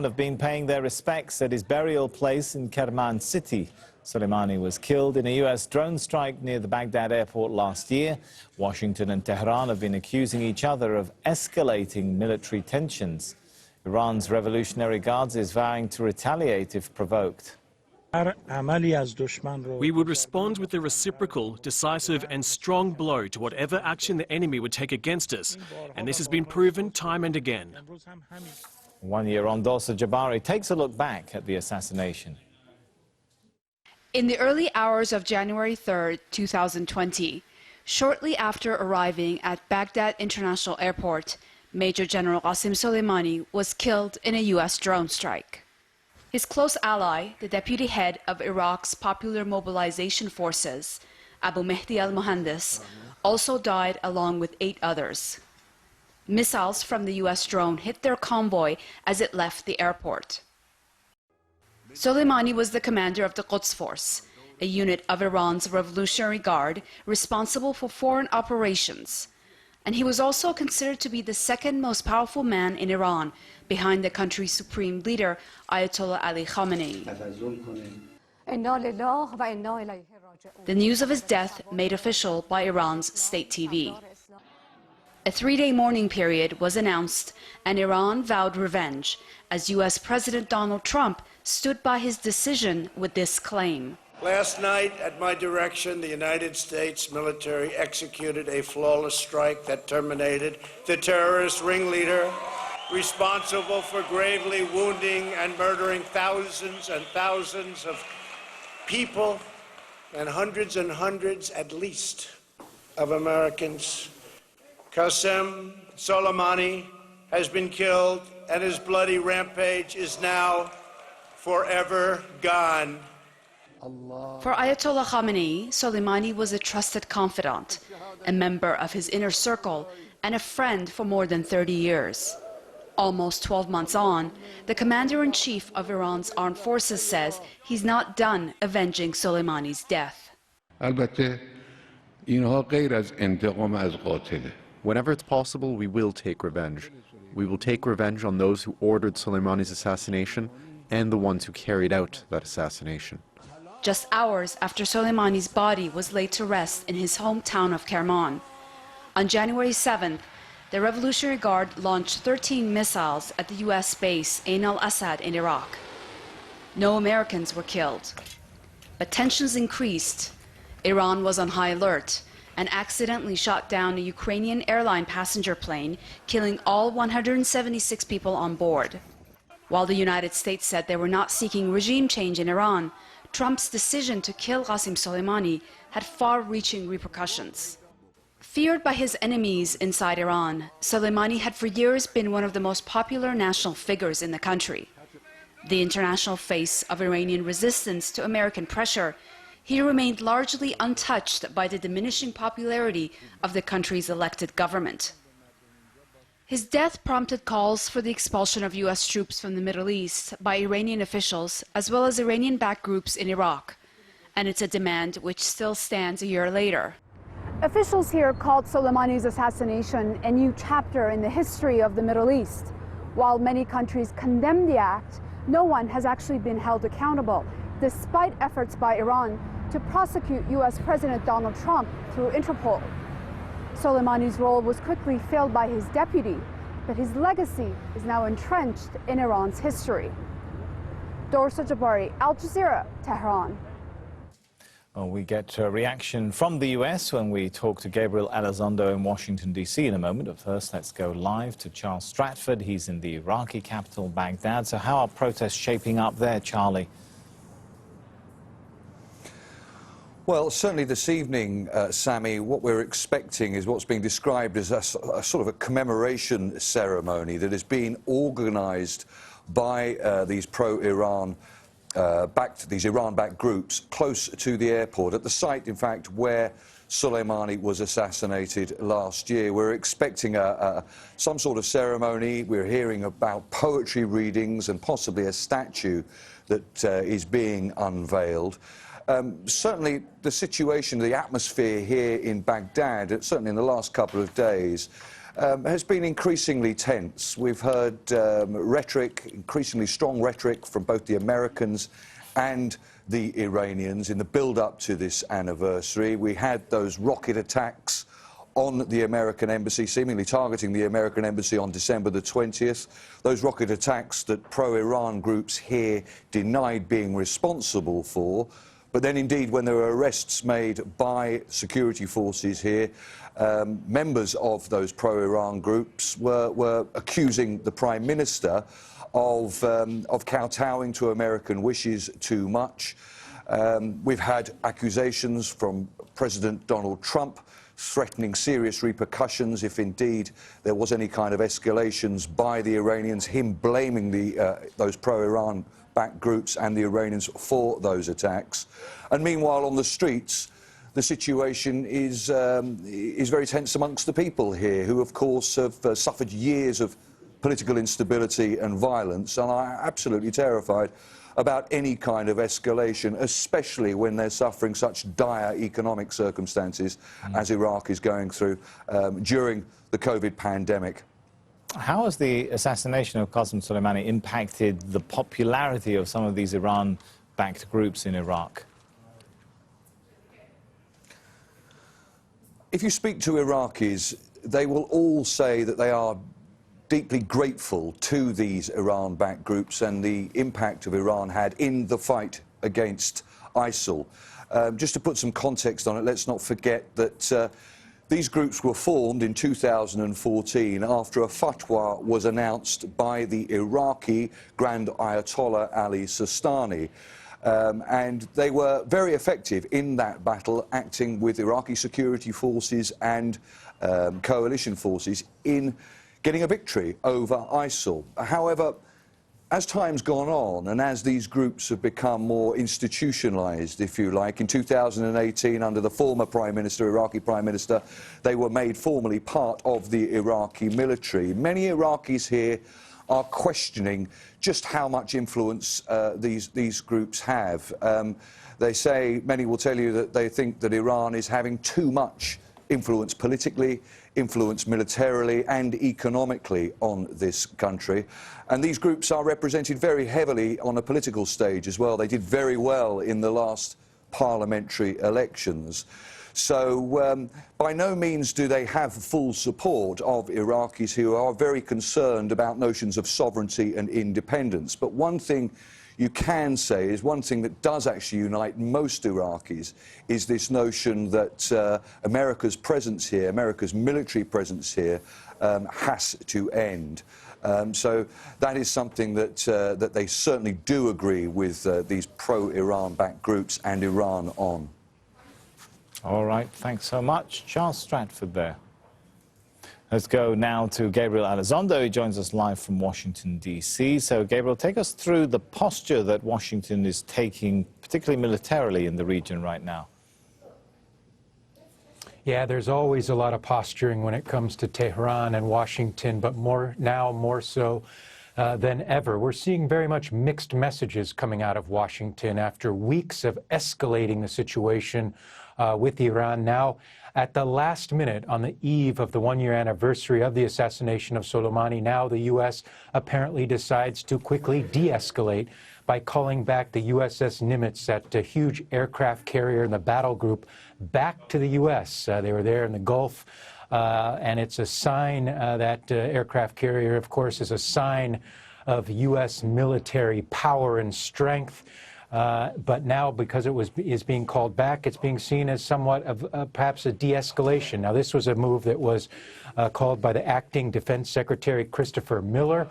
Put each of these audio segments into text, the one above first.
Have been paying their respects at his burial place in Kerman City. Soleimani was killed in a U.S. drone strike near the Baghdad airport last year. Washington and Tehran have been accusing each other of escalating military tensions. Iran's Revolutionary Guards is vowing to retaliate if provoked. We would respond with a reciprocal, decisive and strong blow to whatever action the enemy would take against us. And this has been proven time and again. 1 year on, Dorsa Jabari takes a look back at the assassination. In the early hours of January 3, 2020, shortly after arriving at Baghdad International Airport, Major General Qassem Soleimani was killed in a U.S. drone strike. His close ally, the deputy head of Iraq's Popular Mobilization Forces, Abu Mehdi al-Mohandes, also died along with 8 others. Missiles from the U.S. drone hit their convoy as it left the airport. Soleimani was the commander of the Quds Force, a unit of Iran's Revolutionary Guard responsible for foreign operations. And he was also considered to be the second most powerful man in Iran, behind the country's supreme leader, Ayatollah Ali Khamenei. The news of his death made official by Iran's state TV. A 3-day mourning period was announced, and Iran vowed revenge, as U.S. President Donald Trump stood by his decision with this claim. Last night, at my direction, the United States military executed a flawless strike that terminated the terrorist ringleader responsible for gravely wounding and murdering thousands and thousands of people and hundreds at least of Americans. Qassem Soleimani has been killed, and his bloody rampage is now forever gone. For Ayatollah Khamenei, Soleimani was a trusted confidant, a member of his inner circle, and a friend for more than 30 years. Almost 12 months on, the commander-in-chief of Iran's armed forces says he's not done avenging Soleimani's death. Whenever it's possible, we will take revenge. We will take revenge on those who ordered Soleimani's assassination and the ones who carried out that assassination. Just hours after Soleimani's body was laid to rest in his hometown of Kerman, on January 7th, the Revolutionary Guard launched 13 missiles at the U.S. base Ain al-Assad in Iraq. No Americans were killed, but tensions increased. Iran was on high alert and accidentally shot down a Ukrainian airline passenger plane, killing all 176 people on board. While the United States said they were not seeking regime change in Iran, Trump's decision to kill Qassem Soleimani had far-reaching repercussions. Feared by his enemies inside Iran, Soleimani had for years been one of the most popular national figures in the country. The international face of Iranian resistance to American pressure, he remained largely untouched by the diminishing popularity of the country's elected government. His death prompted calls for the expulsion of U.S. troops from the Middle East by Iranian officials, as well as Iranian-backed groups in Iraq. And it's a demand which still stands a year later. Officials here called Soleimani's assassination a new chapter in the history of the Middle East. While many countries condemn the act, no one has actually been held accountable, despite efforts by Iran to prosecute U.S. President Donald Trump through Interpol. Soleimani's role was quickly filled by his deputy, but his legacy is now entrenched in Iran's history. Dorsa Jabari, Al Jazeera, Tehran. Well, we get a reaction from the U.S. when we talk to Gabriel Elizondo in Washington, D.C. in a moment. But first, let's go live to Charles Stratford. He's in the Iraqi capital, Baghdad. So how are protests shaping up there, Charlie? Well, certainly this evening, Sammy, what we're expecting is what's being described as a sort of a commemoration ceremony that is being organised by these pro-Iran these Iran-backed groups close to the airport, at the site, in fact, where Soleimani was assassinated last year. We're expecting some sort of ceremony. We're hearing about poetry readings and possibly a statue that is being unveiled. Certainly the situation, the atmosphere here in Baghdad, certainly in the last couple of days, has been increasingly tense. We've heard rhetoric, increasingly strong rhetoric from both the Americans and the Iranians in the build-up to this anniversary. We had those rocket attacks on the American embassy, seemingly targeting the American embassy on December the 20th. Those rocket attacks that pro-Iran groups here denied being responsible for. But then, indeed, when there were arrests made by security forces here, members of those pro-Iran groups were accusing the Prime Minister of kowtowing to American wishes too much. We've had accusations from President Donald Trump threatening serious repercussions if indeed there was any kind of escalations by the Iranians, him blaming those pro-Iran backed groups and the Iranians for those attacks. And meanwhile, on the streets, the situation is very tense amongst the people here, who, of course, have suffered years of political instability and violence, and are absolutely terrified about any kind of escalation, especially when they're suffering such dire economic circumstances as Iraq is going through during the COVID pandemic. How has the assassination of Qassem Soleimani impacted the popularity of some of these Iran-backed groups in Iraq? If you speak to Iraqis, they will all say that they are deeply grateful to these Iran-backed groups and the impact of Iran had in the fight against ISIL. Just to put some context on it, let's not forget that these groups were formed in 2014 after a fatwa was announced by the Iraqi Grand Ayatollah Ali Sistani. And they were very effective in that battle, acting with Iraqi security forces and coalition forces in getting a victory over ISIL. However, as time's gone on and as these groups have become more institutionalized, if you like, in 2018, under the former Prime Minister, Iraqi Prime Minister, they were made formally part of the Iraqi military. Many Iraqis here are questioning just how much influence these groups have. They say, many will tell you that they think that Iran is having too much influence politically, influence militarily and economically on this country. And these groups are represented very heavily on a political stage as well. They did very well in the last parliamentary elections. So by no means do they have full support of Iraqis who are very concerned about notions of sovereignty and independence. But one thing you can say is one thing that does actually unite most Iraqis is this notion that America's presence here, America's military presence here, has to end. So that is something that, that they certainly do agree with these pro-Iran-backed groups and Iran on. All right, thanks so much. Charles Stratford there. Let's go now to Gabriel Elizondo, who joins us live from Washington, D.C. So, Gabriel, take us through the posture that Washington is taking, particularly militarily, in the region right now. Yeah, there's always a lot of posturing when it comes to Tehran and Washington, but more so than ever. We're seeing very much mixed messages coming out of Washington after weeks of escalating the situation with Iran. Now, at the last minute, on the eve of the one-year anniversary of the assassination of Soleimani, now the U.S. apparently decides to quickly de-escalate by calling back the USS Nimitz, that huge aircraft carrier in the battle group, back to the U.S. They were there in the Gulf, and it's a sign, that aircraft carrier, of course, is a sign of U.S. military power and strength. But now, because it is being called back, it's being seen as somewhat of perhaps a de-escalation. Now, this was a move that was called by the acting Defense Secretary Christopher Miller.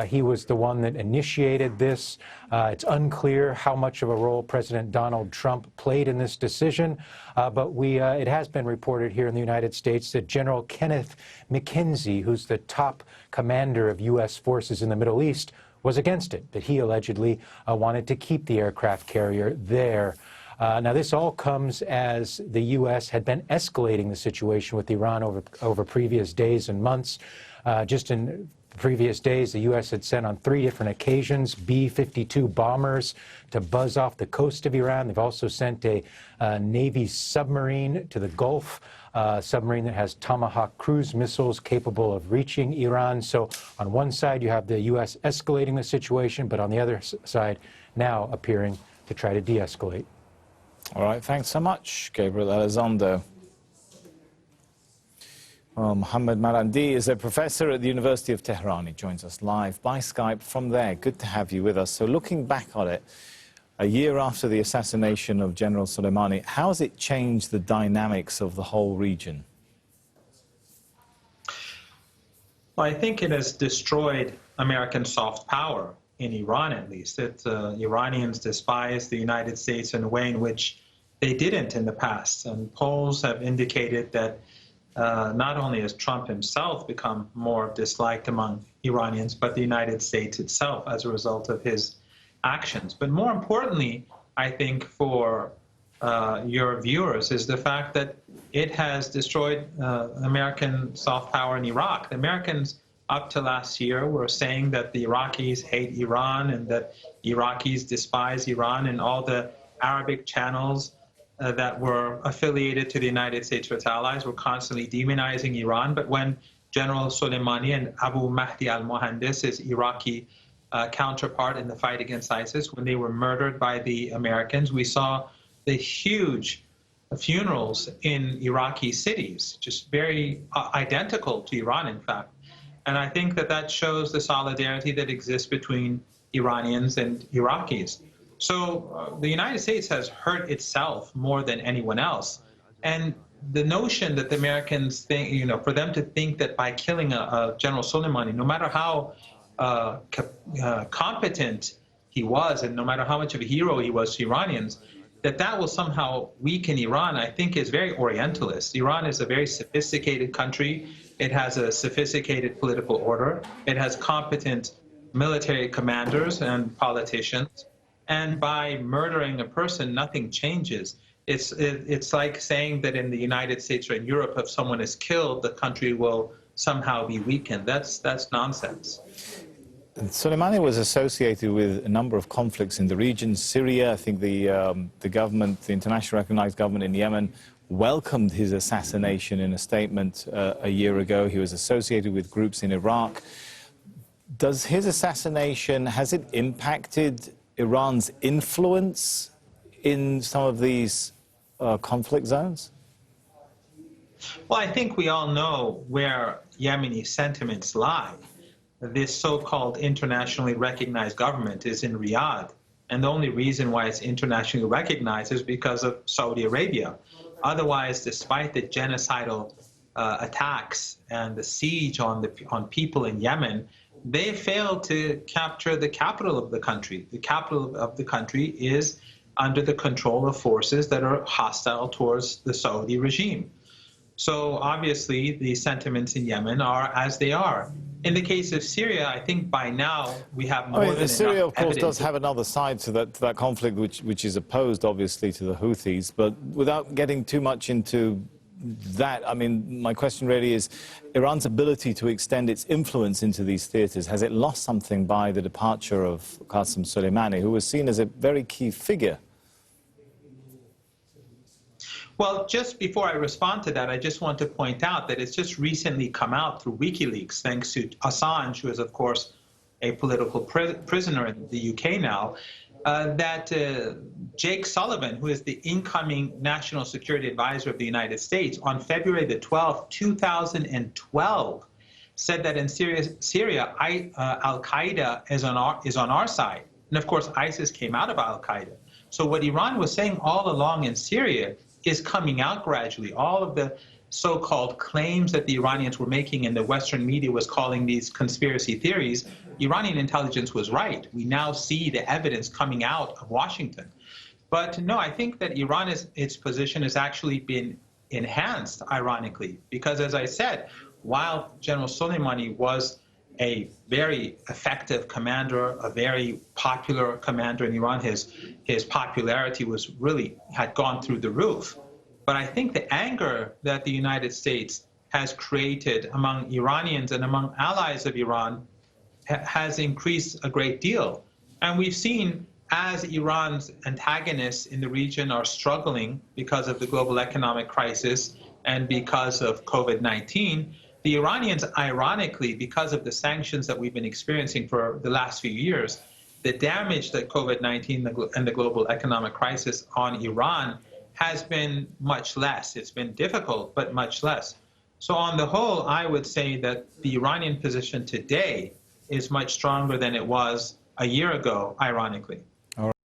He was the one that initiated this. It's unclear how much of a role President Donald Trump played in this decision, but it has been reported here in the United States that General Kenneth McKenzie, who's the top commander of U.S. forces in the Middle East, was against it, that he allegedly wanted to keep the aircraft carrier there. Now, this all comes as the U.S. had been escalating the situation with Iran over previous days and months. Just in The previous days, the U.S. had sent on 3 different occasions B-52 bombers to buzz off the coast of Iran. They've also sent a Navy submarine to the Gulf, a submarine that has Tomahawk cruise missiles capable of reaching Iran. So on one side, you have the U.S. escalating the situation, but on the other side, now appearing to try to de-escalate. All right, thanks so much, Gabriel Elizondo. Well, Mohammed Marandi is a professor at the University of Tehran. He joins us live by Skype from there. Good to have you with us. So looking back on it, a year after the assassination of General Soleimani, how has it changed the dynamics of the whole region? Well, I think it has destroyed American soft power, in Iran at least. Iranians despise the United States in a way in which they didn't in the past. And polls have indicated that not only has Trump himself become more disliked among Iranians, but the United States itself as a result of his actions. But more importantly, I think for your viewers is the fact that it has destroyed American soft power in Iraq. The Americans up to last year were saying that the Iraqis hate Iran and that Iraqis despise Iran, and all the Arabic channels that were affiliated to the United States or its allies were constantly demonizing Iran. But when General Soleimani and Abu Mahdi al-Mohandes, his Iraqi counterpart in the fight against ISIS, when they were murdered by the Americans, we saw the huge funerals in Iraqi cities, just very identical to Iran, in fact. And I think that that shows the solidarity that exists between Iranians and Iraqis. So the United States has hurt itself more than anyone else. And the notion that the Americans think, for them to think that by killing a General Soleimani, no matter how competent he was and no matter how much of a hero he was to Iranians, that will somehow weaken Iran, I think is very Orientalist. Iran is a very sophisticated country. It has a sophisticated political order. It has competent military commanders and politicians. And by murdering a person, nothing changes. It's like saying that in the United States or in Europe, if someone is killed, the country will somehow be weakened. That's nonsense. Soleimani was associated with a number of conflicts in the region. Syria, I think the government, the internationally recognized government in Yemen, welcomed his assassination in a statement a year ago. He was associated with groups in Iraq. Does his assassination, has it impacted Iran's influence in some of these conflict zones? Well, I think we all know where Yemeni sentiments lie. This so-called internationally recognized government is in Riyadh. And the only reason why it's internationally recognized is because of Saudi Arabia. Otherwise, despite the genocidal attacks and the siege on people in Yemen, they failed to capture the capital of the country. The capital of the country is under the control of forces that are hostile towards the Saudi regime. So obviously, the sentiments in Yemen are as they are. In the case of Syria, I think by now we have more than Syria, enough of course, evidence. does have another side to that conflict, which is opposed, obviously, to the Houthis. But without getting too much into that, I mean, my question really is, Iran's ability to extend its influence into these theatres, has it lost something by the departure of Qassem Soleimani, who was seen as a very key figure? Well, just before I respond to that, I just want to point out that it's just recently come out through WikiLeaks, thanks to Assange, who is, of course, a political prisoner in the UK now, that Jake Sullivan, who is the incoming National Security Advisor of the United States, on February the 12th, 2012, said that in Syria, Al-Qaeda is on our side. And, of course, ISIS came out of Al-Qaeda. So what Iran was saying all along in Syria is coming out gradually. All of the so-called claims that the Iranians were making and the Western media was calling these conspiracy theories, Iranian intelligence was right. We now see the evidence coming out of Washington. But no, I think that its position has actually been enhanced, ironically, because as I said, while General Soleimani was a very effective commander, a very popular commander in Iran, his popularity had gone through the roof. But I think the anger that the United States has created among Iranians and among allies of Iran has increased a great deal. And we've seen as Iran's antagonists in the region are struggling because of the global economic crisis and because of COVID-19, the Iranians, ironically, because of the sanctions that we've been experiencing for the last few years, the damage that COVID-19 and the global economic crisis on Iran has been much less. It's been difficult, but much less. So on the whole, I would say that the Iranian position today is much stronger than it was a year ago, ironically.